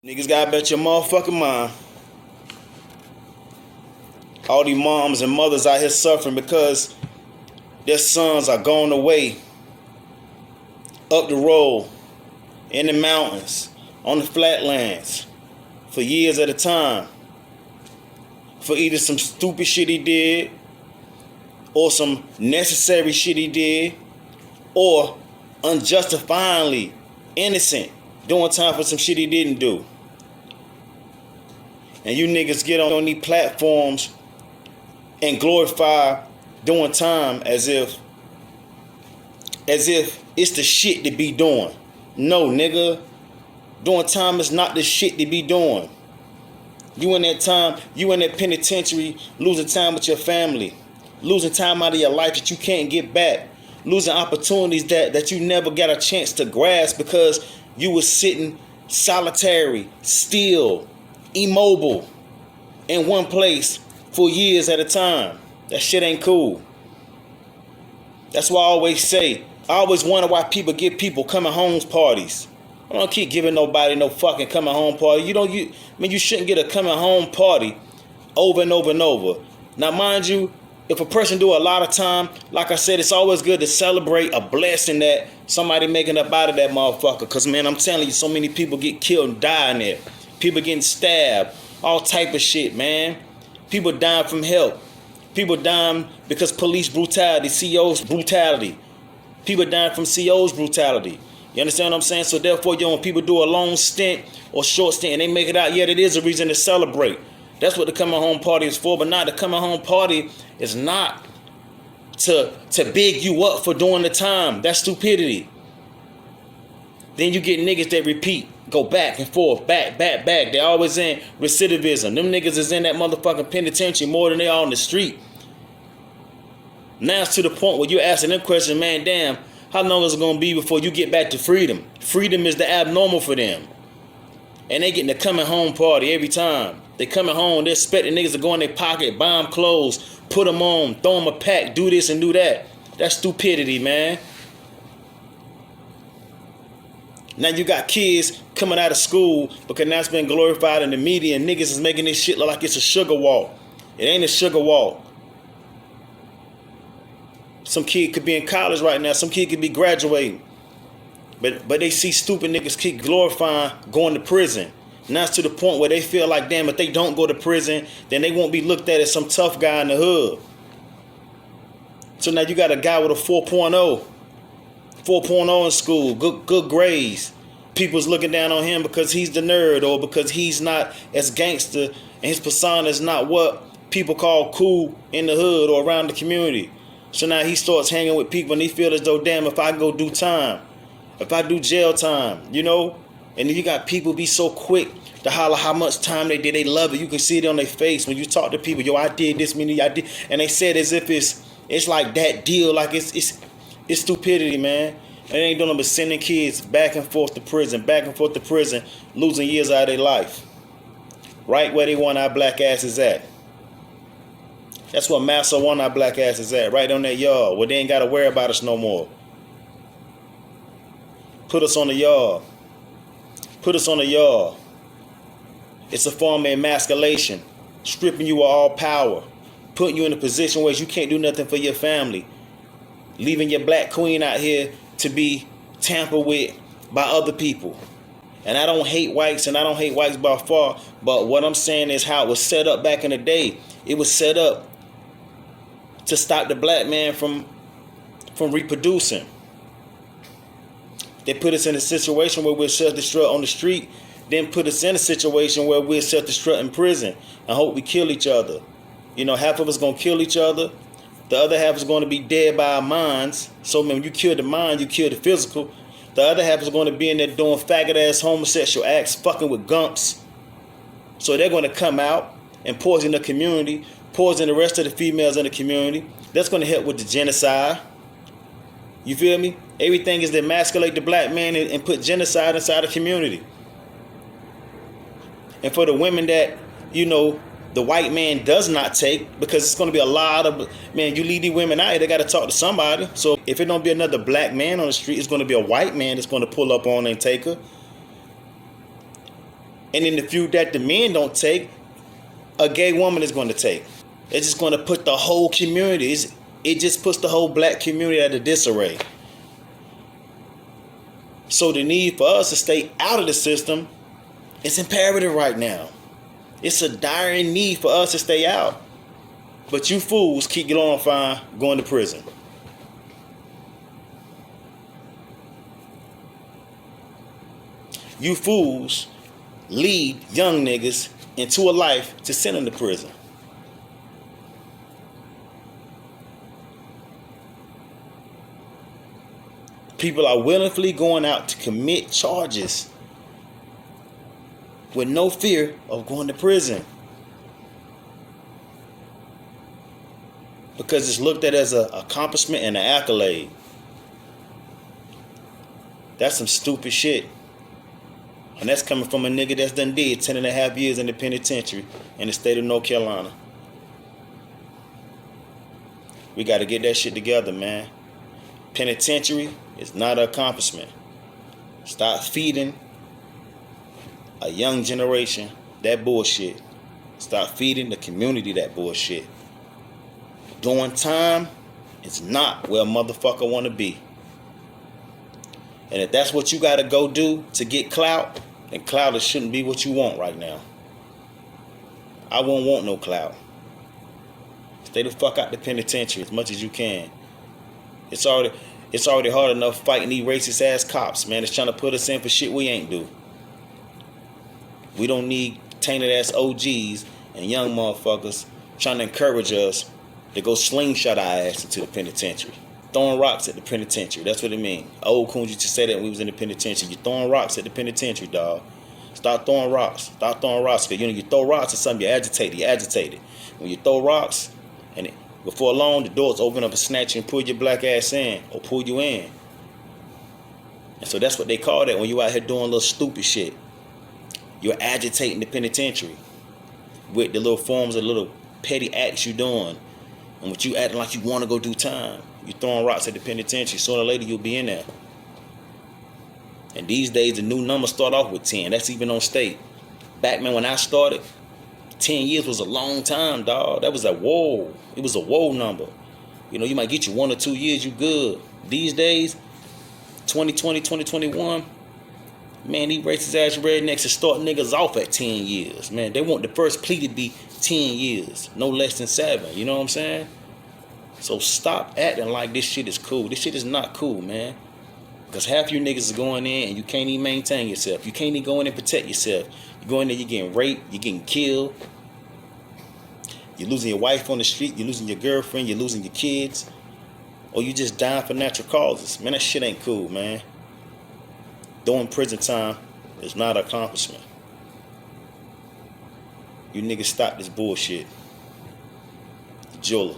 Niggas gotta bet your motherfucking mind. All these moms and mothers out here suffering because their sons are going away up the road, in the mountains, on the flatlands, for years at a time. For either some stupid shit he did, or some necessary shit he did, or unjustifiably innocent, doing time for some shit he didn't do. And you niggas get on these platforms and glorify doing time as if it's the shit to be doing. No, nigga. Doing time is not the shit to be doing. You in that penitentiary, losing time with your family, losing time out of your life that you can't get back, losing opportunities that you never got a chance to grasp because you was sitting solitary, still, immobile, in one place for years at a time. That shit ain't cool. That's why I always wonder why people give people coming home parties. I don't keep giving nobody no fucking coming home party. You shouldn't get a coming home party over and over and over. Now, mind you, if a person do a lot of time, like I said, it's always good to celebrate a blessing that somebody making up out of that motherfucker. Because, man, I'm telling you, so many people get killed and die in there. People getting stabbed. All type of shit, man. People dying from help. People dying because police brutality, CO's brutality. People dying from CO's brutality. You understand what I'm saying? So therefore, when people do a long stint or short stint and they make it out, yeah, it is a reason to celebrate. That's what the coming home party is for. But not the coming home party is not to big you up for doing the time. That's stupidity. Then you get niggas that repeat, go back and forth, back. They always in recidivism. Them niggas is in that motherfucking penitentiary more than they are on the street. Now it's to the point where you're asking them questions, man, damn, how long is it going to be before you get back to freedom? Freedom is the abnormal for them. And they getting the coming home party every time. They coming home, they expect the niggas to go in their pocket, buy them clothes, put them on, throw them a pack, do this and do that. That's stupidity, man. Now you got kids coming out of school because now it's been glorified in the media and niggas is making this shit look like it's a sugar walk. It ain't a sugar walk. Some kid could be in college right now. Some kid could be graduating. But they see stupid niggas keep glorifying going to prison. Now it's to the point where they feel like, damn, if they don't go to prison, then they won't be looked at as some tough guy in the hood. So now you got a guy with a 4.0. 4.0 in school, good grades. People's looking down on him because he's the nerd or because he's not as gangster and his persona is not what people call cool in the hood or around the community. So now he starts hanging with people and he feels as though, damn, if I go do time, if I do jail time, and then you got people be so quick to holler how much time they did. They love it. You can see it on their face when you talk to people. Yo, I did this, I did. And they say it as if it's like that deal, like it's stupidity, man. And they ain't doing but sending kids back and forth to prison, losing years out of their life. Right where they want our black asses at. That's what Massa want our black asses at, right on that yard, where they ain't got to worry about us no more. Put us on the yard. Put us on the yard. It's a form of emasculation, stripping you of all power, putting you in a position where you can't do nothing for your family, leaving your black queen out here to be tampered with by other people. And I don't hate whites, by far, but what I'm saying is how it was set up back in the day. It was set up to stop the black man from reproducing. They put us in a situation where we're self-destruct on the street, then put us in a situation where we're self-destruct in prison and hope we kill each other. Half of us going to kill each other. The other half is going to be dead by our minds. So when you kill the mind, you kill the physical. The other half is going to be in there doing faggot-ass homosexual acts, fucking with gumps. So they're going to come out and poison the community, poison the rest of the females in the community. That's going to help with the genocide. You feel me? Everything is to emasculate the black man and put genocide inside the community. And for the women that, the white man does not take, because it's going to be a lot of, man, you leave these women out here, they got to talk to somebody. So if it don't be another black man on the street, it's going to be a white man that's going to pull up on her and take her. And then the few that the men don't take, a gay woman is going to take. It's just going to put the whole community, it just puts the whole black community at a disarray. So the need for us to stay out of the system is imperative right now. It's a dire need for us to stay out. But you fools keep glorifying going to prison. You fools lead young niggas into a life to send them to prison. People are willingly going out to commit charges with no fear of going to prison. Because it's looked at as an accomplishment and an accolade. That's some stupid shit. And that's coming from a nigga that's done did 10 and a half years in the penitentiary in the state of North Carolina. We got to get that shit together, man. Penitentiary is not an accomplishment. Stop feeding a young generation that bullshit. Stop feeding the community that bullshit. Doing time is not where a motherfucker want to be. And if that's what you got to go do to get clout, then clout shouldn't be what you want right now. I won't want no clout. Stay the fuck out the penitentiary as much as you can. It's already hard enough fighting these racist ass cops, man. It's trying to put us in for shit we ain't do. We don't need tainted ass OGs and young motherfuckers trying to encourage us to go slingshot our ass into the penitentiary. Throwing rocks at the penitentiary. That's what it means. Old coons used to say that when we was in the penitentiary. You're throwing rocks at the penitentiary, dog. Stop throwing rocks. Stop throwing rocks. Because you throw rocks at something, you're agitated. When you throw rocks, and before long, the doors open up and snatch you and pull your black ass in, or pull you in. And so that's what they call that when you out here doing little stupid shit. You're agitating the penitentiary with the little forms of little petty acts you doing. And what you acting like you want to go do time. You throwing rocks at the penitentiary. Sooner or later, you'll be in there. And these days, the new numbers start off with 10. That's even on state. Back, man, when I started, 10 years was a long time, dog. That was a whoa. It was a whoa number. You know, you might get you 1 or 2 years, you good. These days, 2020, 2021, man, these racist ass rednecks is starting niggas off at 10 years. Man, they want the first plea to be 10 years, no less than 7. You know what I'm saying? So stop acting like this shit is cool. This shit is not cool, man. Because half you niggas are going in and you can't even maintain yourself. You can't even go in and protect yourself. You go in there, you're getting raped, you're getting killed. You're losing your wife on the street, you're losing your girlfriend, you're losing your kids. Or you just dying for natural causes. Man, that shit ain't cool, man. Doing prison time is not an accomplishment. You niggas stop this bullshit. Jueler.